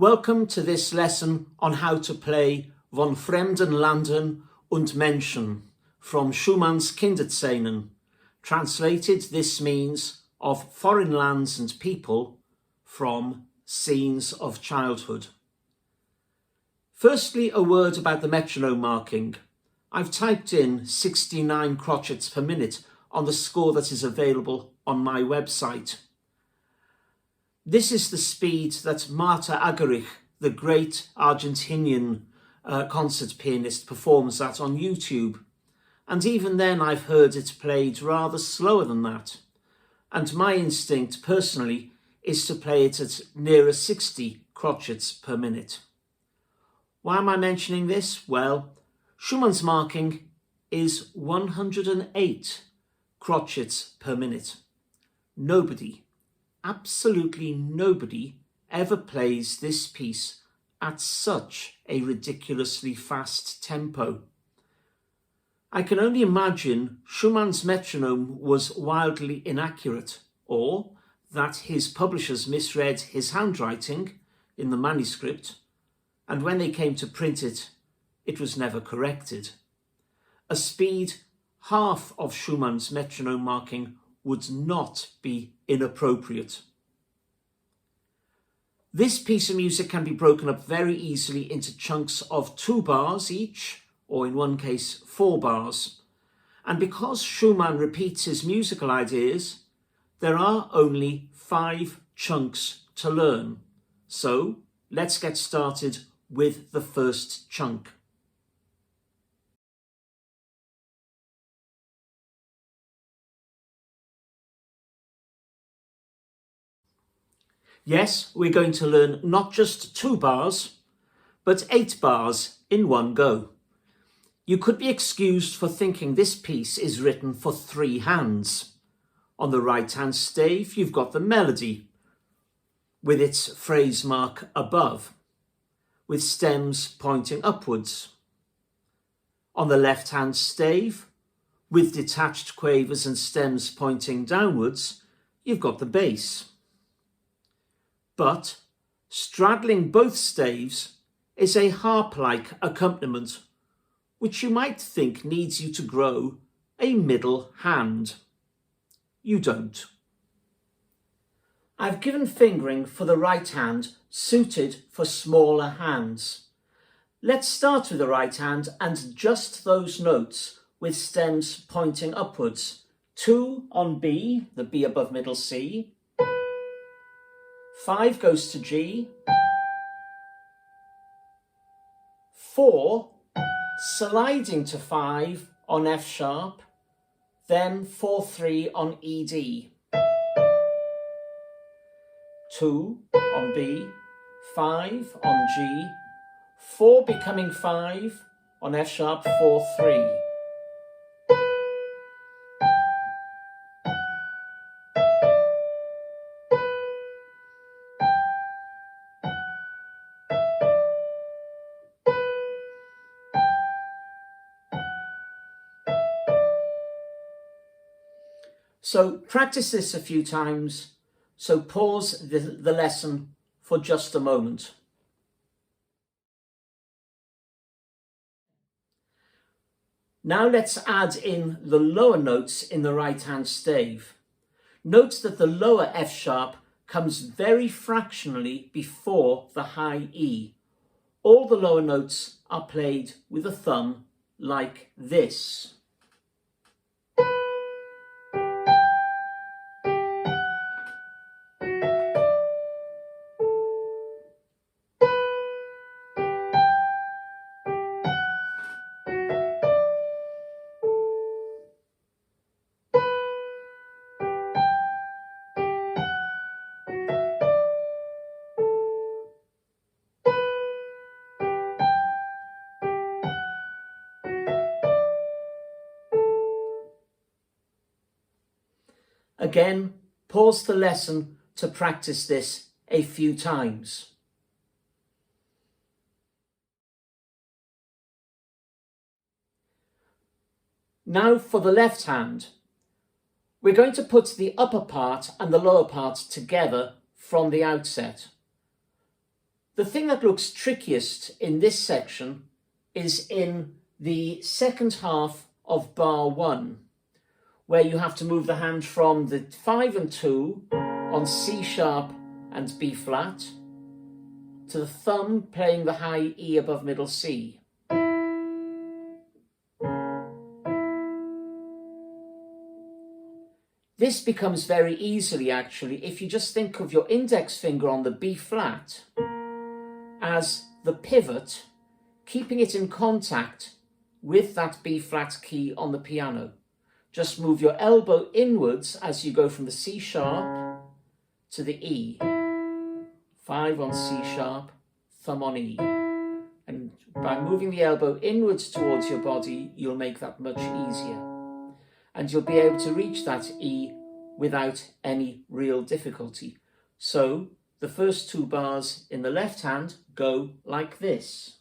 Welcome to this lesson on how to play von fremden Landern und Menschen from Schumann's Kinderscenen. Translated, this means of foreign lands and people from scenes of childhood. Firstly, a word about the metronome marking. I've typed in 69 crotchets per minute on the score that is available on my website. This is the speed that Marta Argerich, the great Argentinian concert pianist, performs at on YouTube. And even then I've heard it played rather slower than that. And my instinct personally is to play it at nearer 60 crotchets per minute. Why am I mentioning this? Well, Schumann's marking is 108 crotchets per minute. Nobody, absolutely nobody, ever plays this piece at such a ridiculously fast tempo. I can only imagine Schumann's metronome was wildly inaccurate, or that his publishers misread his handwriting in the manuscript, and when they came to print it, it was never corrected. A speed half of Schumann's metronome marking would not be inappropriate. This piece of music can be broken up very easily into chunks of 2 bars each, or in one case 4 bars. And because Schumann repeats his musical ideas, there are only 5 chunks to learn. So let's get started with the first chunk. Yes, we're going to learn not just 2 bars, but 8 bars in one go. You could be excused for thinking this piece is written for 3 hands. On the right-hand stave, you've got the melody, with its phrase mark above, with stems pointing upwards. On the left-hand stave, with detached quavers and stems pointing downwards, you've got the bass. But straddling both staves is a harp-like accompaniment, which you might think needs you to grow a middle hand. You don't. I've given fingering for the right hand suited for smaller hands. Let's start with the right hand and just those notes with stems pointing upwards. 2 on B, the B above middle C. 5 goes to G. 4 sliding to 5 on F sharp, then 4-3 on ED. 2 on B, 5 on G, 4 becoming 5 on F sharp, 4-3. So practice this a few times, so pause the lesson for just a moment. Now let's add in the lower notes in the right-hand stave. Note that the lower F sharp comes very fractionally before the high E. All the lower notes are played with a thumb like this. Again, pause the lesson to practice this a few times. Now for the left hand. We're going to put the upper part and the lower part together from the outset. The thing that looks trickiest in this section is in the second half of bar 1, where you have to move the hand from the 5 and 2 on C sharp and B flat to the thumb playing the high E above middle C. This becomes very easily, actually, if you just think of your index finger on the B flat as the pivot, keeping it in contact with that B flat key on the piano. Just move your elbow inwards as you go from the C sharp to the E. 5 on C sharp, thumb on E. And by moving the elbow inwards towards your body, you'll make that much easier. And you'll be able to reach that E without any real difficulty. So the first 2 bars in the left hand go like this.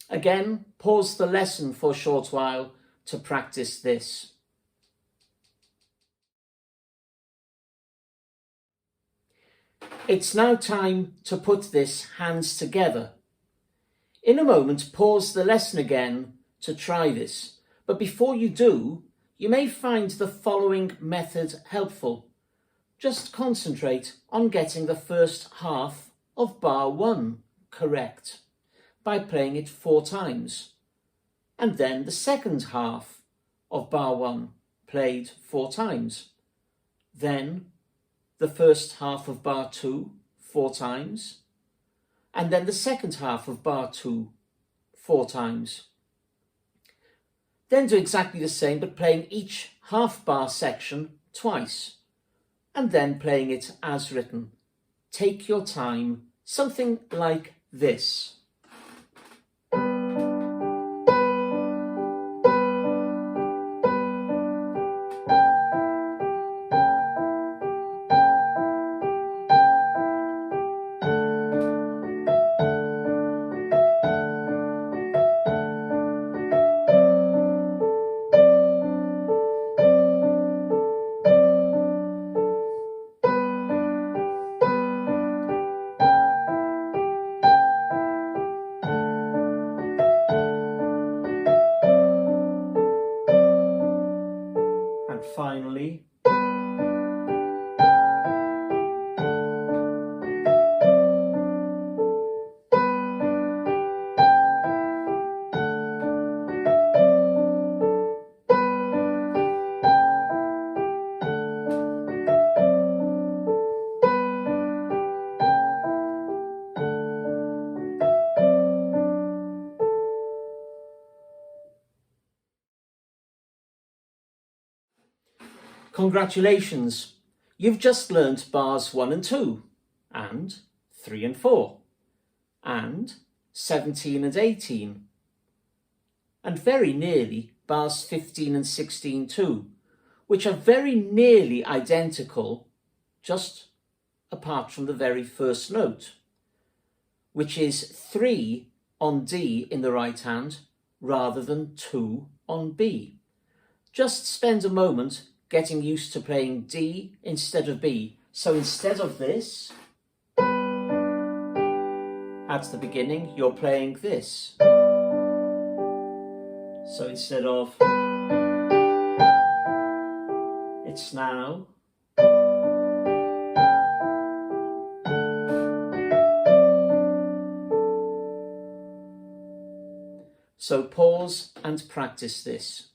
Again, pause the lesson for a short while to practice this. It's now time to put this hands together. In a moment, pause the lesson again to try this. But before you do, you may find the following method helpful. Just concentrate on getting the first half of bar 1 correct by playing it 4 times, and then the second half of bar 1 played 4 times, then the first half of bar 2 4 times, and then the second half of bar 2 4 times. Then do exactly the same, but playing each half bar section twice, and then playing it as written. Take your time, something like this. Finally, congratulations, you've just learnt bars 1 and 2, and 3 and 4, and 17 and 18, and very nearly bars 15 and 16 too, which are very nearly identical, just apart from the very first note, which is 3 on D in the right hand rather than 2 on B. Just spend a moment getting used to playing D instead of B. So instead of this, at the beginning, you're playing this. So instead of, it's now. So pause and practice this.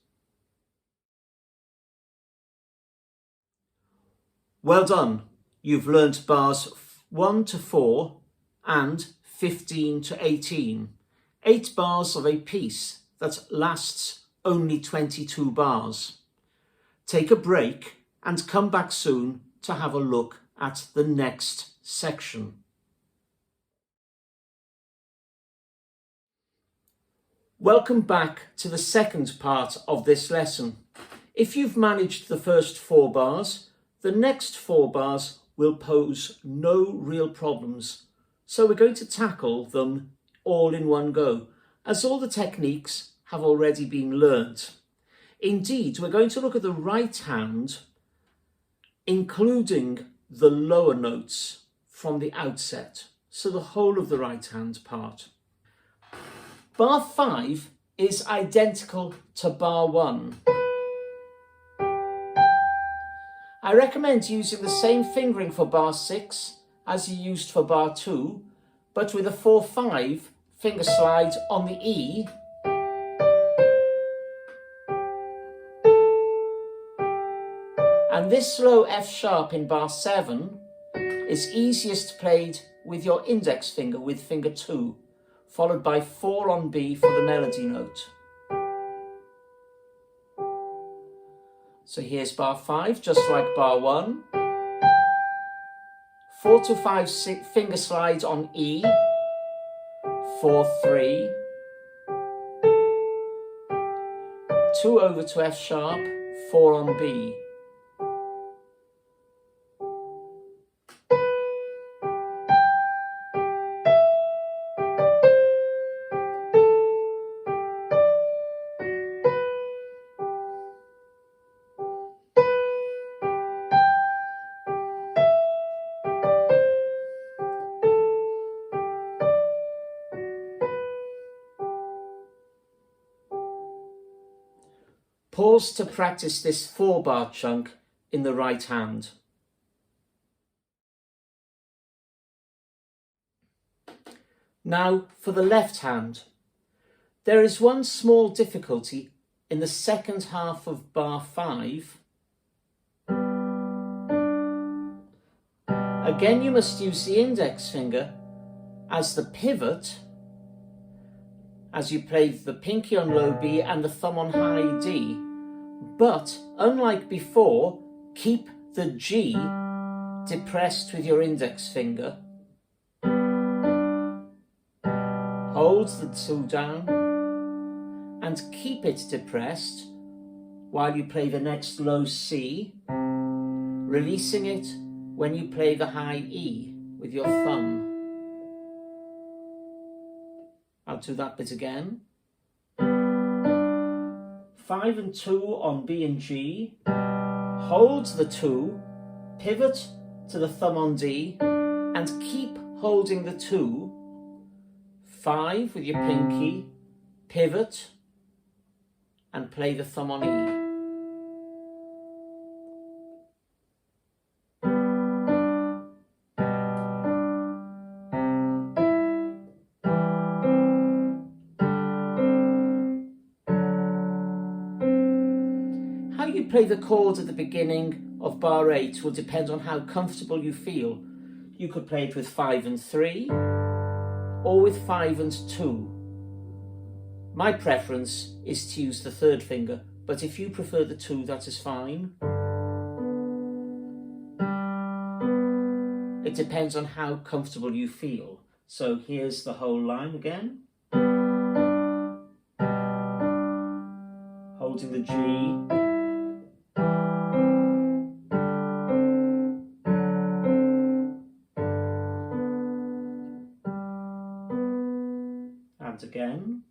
Well done. You've learnt bars 1 to 4 and 15 to 18. 8 bars of a piece that lasts only 22 bars. Take a break and come back soon to have a look at the next section. Welcome back to the second part of this lesson. If you've managed the first 4 bars, the next 4 bars will pose no real problems. So we're going to tackle them all in one go, as all the techniques have already been learnt. Indeed, we're going to look at the right hand, including the lower notes from the outset, so the whole of the right hand part. Bar 5 is identical to bar 1. I recommend using the same fingering for bar 6 as you used for bar 2, but with a 4-5 finger slide on the E and this slow F sharp in bar 7 is easiest played with your index finger with finger 2, followed by 4 on B for the melody note. So here's bar 5, just like bar 1. 4 to 5 finger slide on E, 4-3. 2 over to F sharp, 4 on B. Pause to practice this 4-bar chunk in the right hand. Now for the left hand. There is one small difficulty in the second half of bar 5. Again, you must use the index finger as the pivot as you play the pinky on low B and the thumb on high D. But unlike before, keep the G depressed with your index finger. Hold the 2 down and keep it depressed while you play the next low C, releasing it when you play the high E with your thumb. I'll do that bit again. 5 and 2 on B and G. Hold the 2, pivot to the thumb on D, and keep holding the 2. 5 with your pinky, pivot, and play the thumb on E. How you play the chords at the beginning of bar 8 will depend on how comfortable you feel. You could play it with 5 and 3 or with 5 and 2. My preference is to use the 3rd finger, but if you prefer the 2, that is fine. It depends on how comfortable you feel. So here's the whole line again. Holding the G. And again.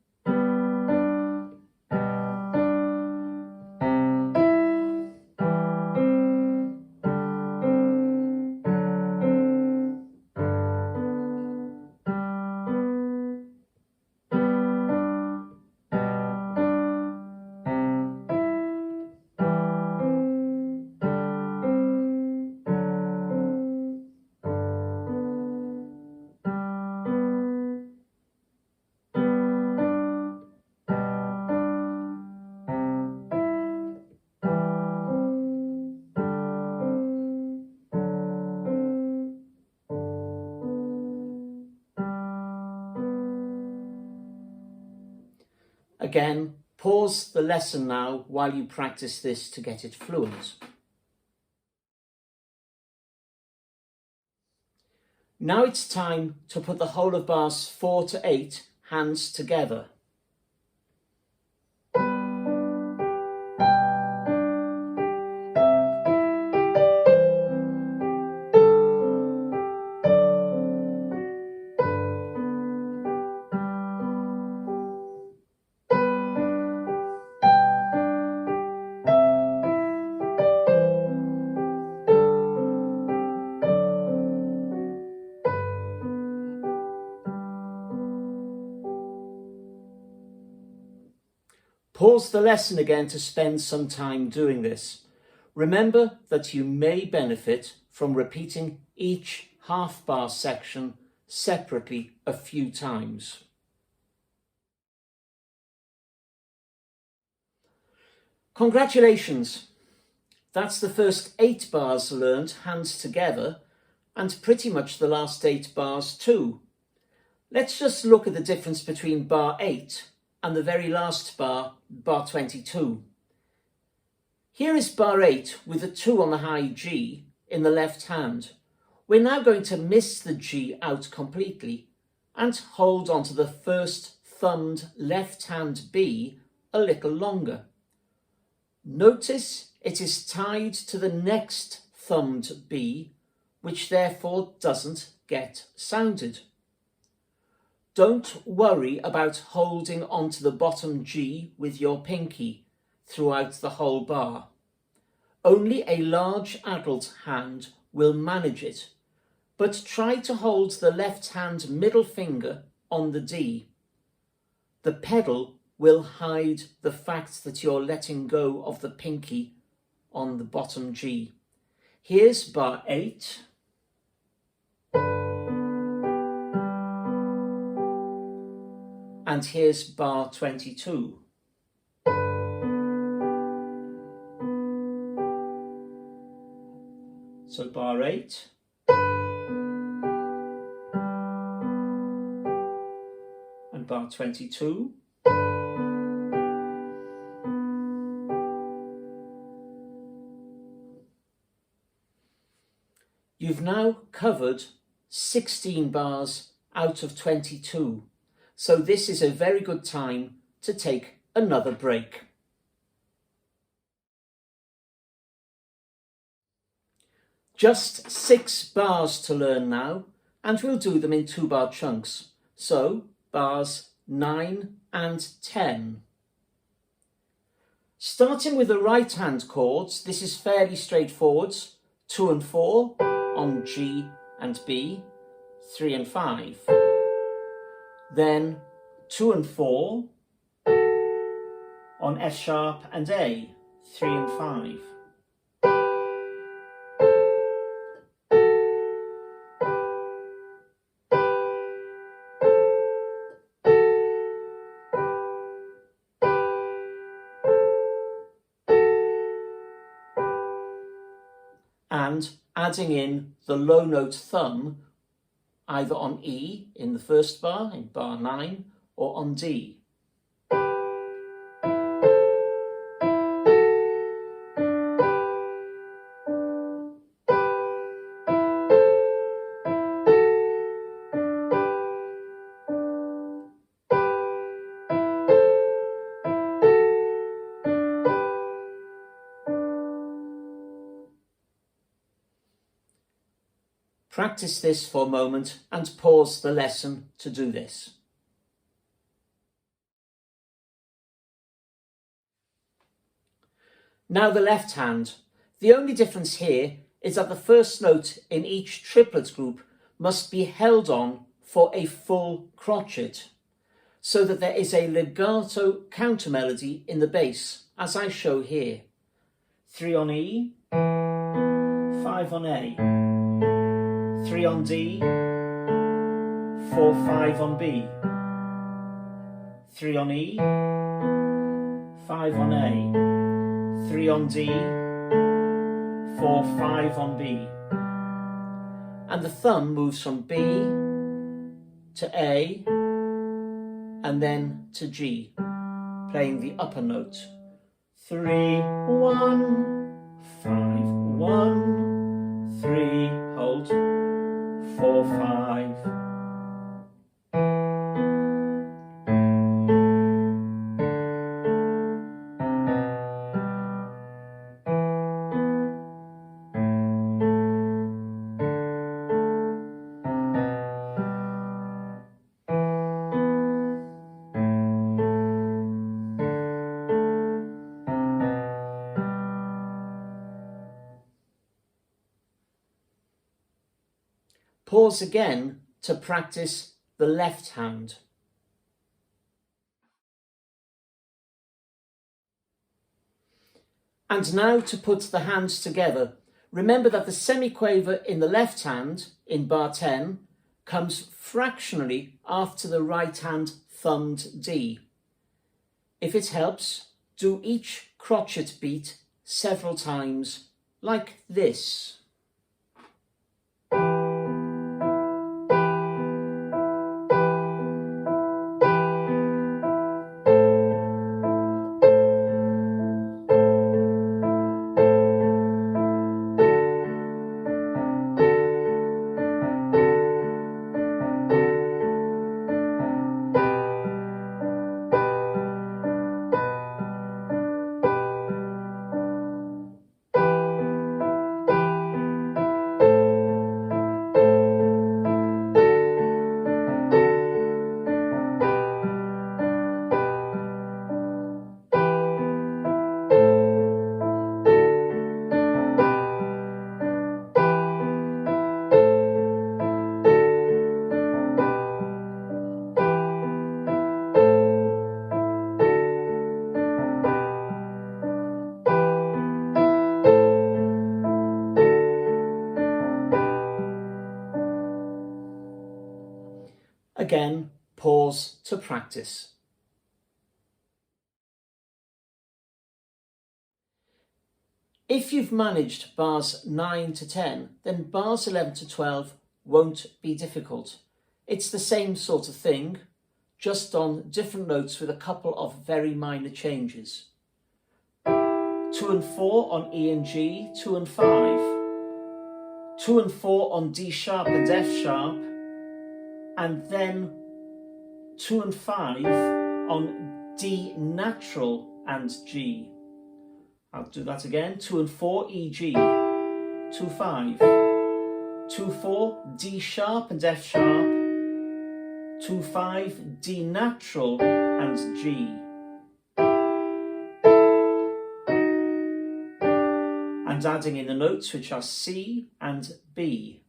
Again, pause the lesson now while you practice this to get it fluent. Now it's time to put the whole of bars 4 to 8 hands together. Pause the lesson again to spend some time doing this. Remember that you may benefit from repeating each half bar section separately a few times. Congratulations! That's the first 8 bars learned hands together, and pretty much the last 8 bars too. Let's just look at the difference between bar 8 and the very last bar, bar 22. Here is bar 8 with a 2 on the high G in the left hand. We're now going to miss the G out completely and hold on to the first thumbed left hand B a little longer. Notice it is tied to the next thumbed B, which therefore doesn't get sounded. Don't worry about holding onto the bottom G with your pinky throughout the whole bar. Only a large adult hand will manage it, but try to hold the left hand middle finger on the D. The pedal will hide the fact that you're letting go of the pinky on the bottom G. Here's bar 8. And here's bar 22. So bar 8. And bar 22. You've now covered 16 bars out of 22. So this is a very good time to take another break. Just 6 bars to learn now, and we'll do them in 2-bar chunks. So bars 9 and 10. Starting with the right hand chords, this is fairly straightforward. 2 and 4 on G and B, 3 and 5. Then 2 and 4 on F sharp and A, 3 and 5. And adding in the low note thumb either on E in the first bar, in bar 9, or on D. Practice this for a moment and pause the lesson to do this. Now the left hand. The only difference here is that the first note in each triplet group must be held on for a full crotchet, so that there is a legato counter melody in the bass, as I show here. 3 on E, 5 on A. 3 on D, 4, 5 on B, 3 on E, 5 on A, 3 on D, 4, 5 on B. And the thumb moves from B to A and then to G, playing the upper note. 3, 1, 5, 1, 3, hold. 4, 4, 5. Pause again to practice the left hand. And now to put the hands together. Remember that the semiquaver in the left hand, in bar 10, comes fractionally after the right hand thumbed D. If it helps, do each crotchet beat several times, like this. Again, pause to practice. If you've managed bars 9 to 10, then bars 11 to 12 won't be difficult. It's the same sort of thing, just on different notes with a couple of very minor changes. 2 and 4 on E and G, 2 and 5. 2 and 4 on D sharp and F sharp, and then 2 and 5 on D natural and G. I'll do that again. 2 and 4 E, G, 2, 5. 2, 4 D sharp and F sharp, 2, 5 D natural and G. And adding in the notes which are C and B.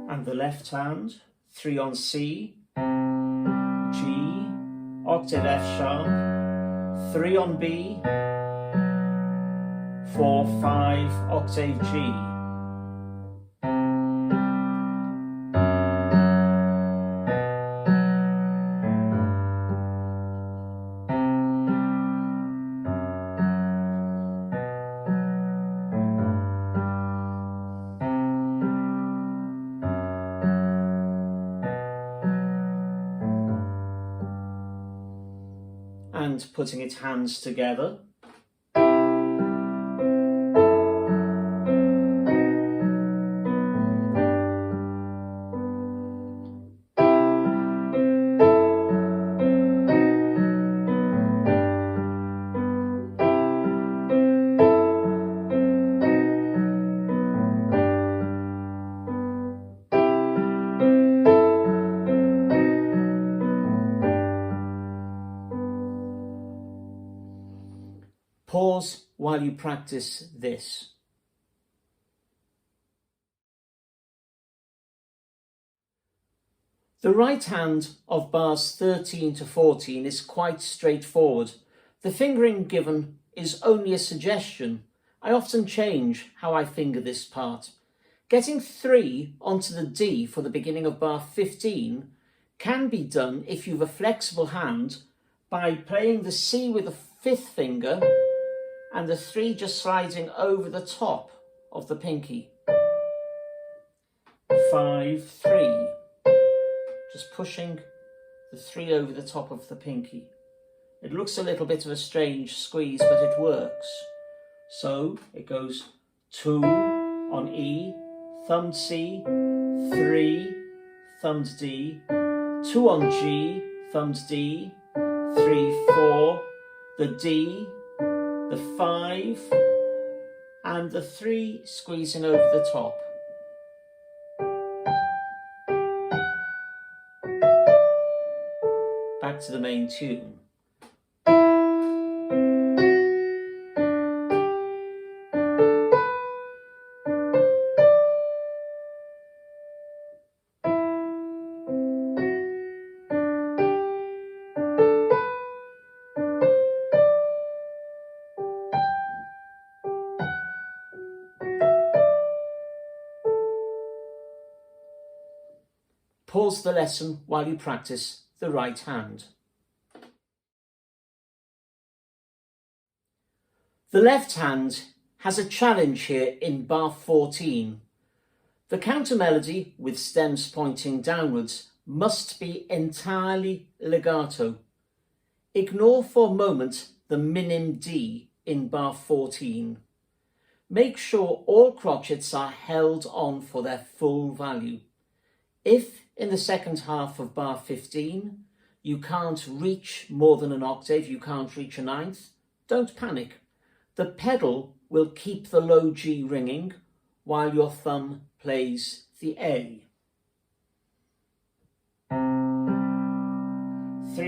And the left hand, 3 on C, G, octave F sharp, 3 on B, 4, 5, octave G. And putting its hands together. Pause while you practice this. The right hand of bars 13 to 14 is quite straightforward. The fingering given is only a suggestion. I often change how I finger this part. Getting 3 onto the D for the beginning of bar 15 can be done if you've a flexible hand by playing the C with the 5th finger and the 3 just sliding over the top of the pinky. 5, 3. Just pushing the 3 over the top of the pinky. It looks a little bit of a strange squeeze, but it works. So it goes 2 on E, thumbed C, 3, thumbed D, 2 on G, thumbed D, 3, 4, the D, the 5, and the 3 squeezing over the top. Back to the main tune. Pause the lesson while you practice the right hand. The left hand has a challenge here in bar 14. The counter melody with stems pointing downwards must be entirely legato. Ignore for a moment the minim D in bar 14. Make sure all crotchets are held on for their full value. If in the second half of bar 15 you can't reach more than an octave, you can't reach a ninth, don't panic. The pedal will keep the low G ringing while your thumb plays the A. 3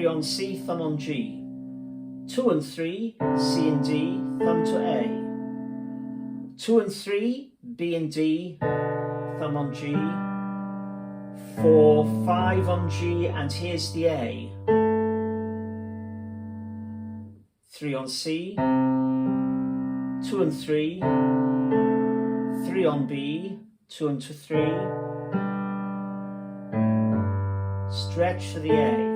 on C, thumb on G. 2 and 3, C and D, thumb to A. 2 and 3, B and D, thumb on G. 4, 5 on G, and here's the A. 3 on C, 2 and 3, 3 on B, 2 and 3, stretch for the A.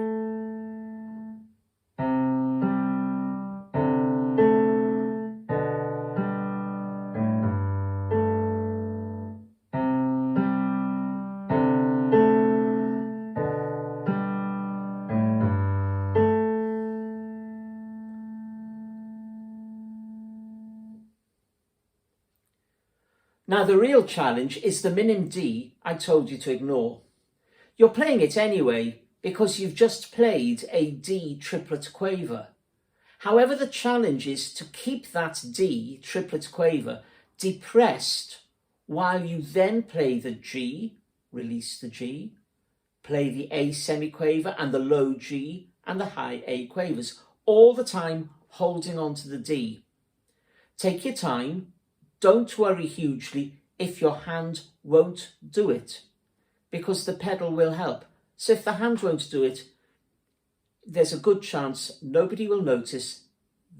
Now the real challenge is the minim D I told you to ignore. You're playing it anyway because you've just played a D triplet quaver. However, the challenge is to keep that D triplet quaver depressed while you then play the G, release the G, play the A semiquaver and the low G and the high A quavers, all the time holding on to the D. Take your time. Don't worry hugely if your hand won't do it, because the pedal will help. So if the hand won't do it, there's a good chance nobody will notice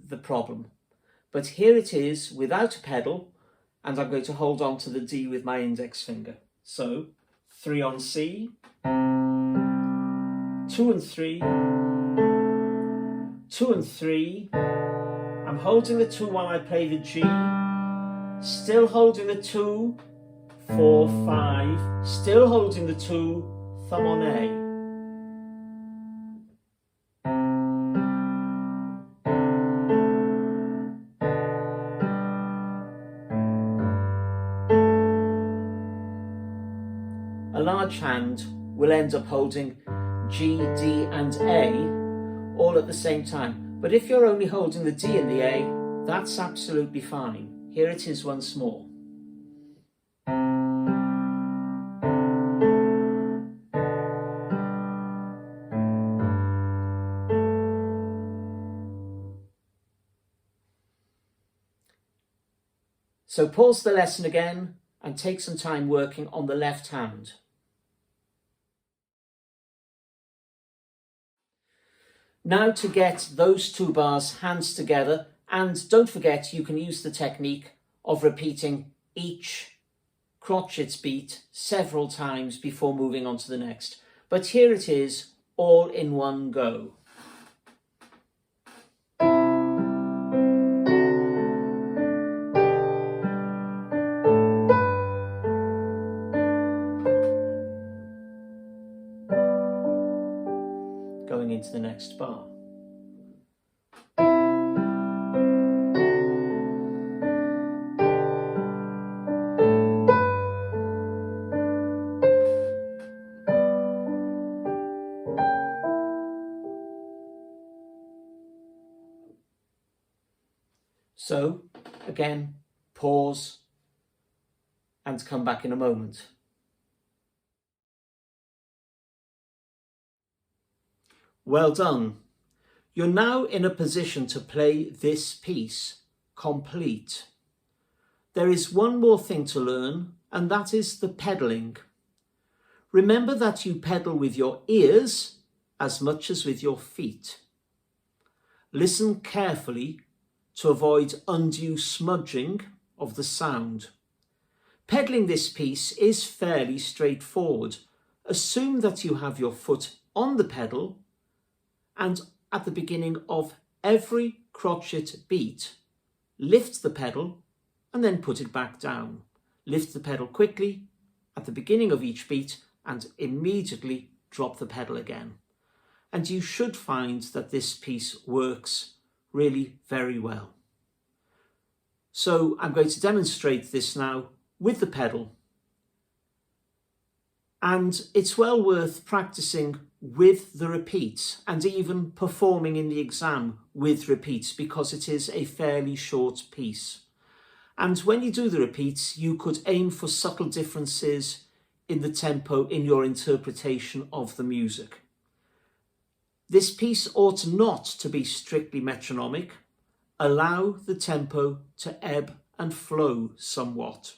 the problem. But here it is without a pedal, and I'm going to hold on to the D with my index finger. So 3 on C, 2 and 3, 2 and 3. I'm holding the 2 while I play the G. Still holding the 2, 4, 5, still holding the 2, thumb on A. A large hand will end up holding G, D and A all at the same time. But if you're only holding the D and the A, that's absolutely fine. Here it is once more. So pause the lesson again and take some time working on the left hand. Now to get those 2 bars hands together, and don't forget you can use the technique of repeating each crotchets beat several times before moving on to the next. But here it is, all in one go. into the next bar. So, again, pause and come back in a moment. Well done. You're now in a position to play this piece complete. There is one more thing to learn, and that is the pedalling. Remember that you pedal with your ears as much as with your feet. Listen carefully to avoid undue smudging of the sound. Pedaling this piece is fairly straightforward. Assume that you have your foot on the pedal, and at the beginning of every crotchet beat, lift the pedal and then put it back down. Lift the pedal quickly at the beginning of each beat and immediately drop the pedal again. And you should find that this piece works really very well. So I'm going to demonstrate this now with the pedal. And it's well worth practicing with the repeats and even performing in the exam with repeats, because it is a fairly short piece. And when you do the repeats, you could aim for subtle differences in the tempo in your interpretation of the music. This piece ought not to be strictly metronomic. Allow the tempo to ebb and flow somewhat.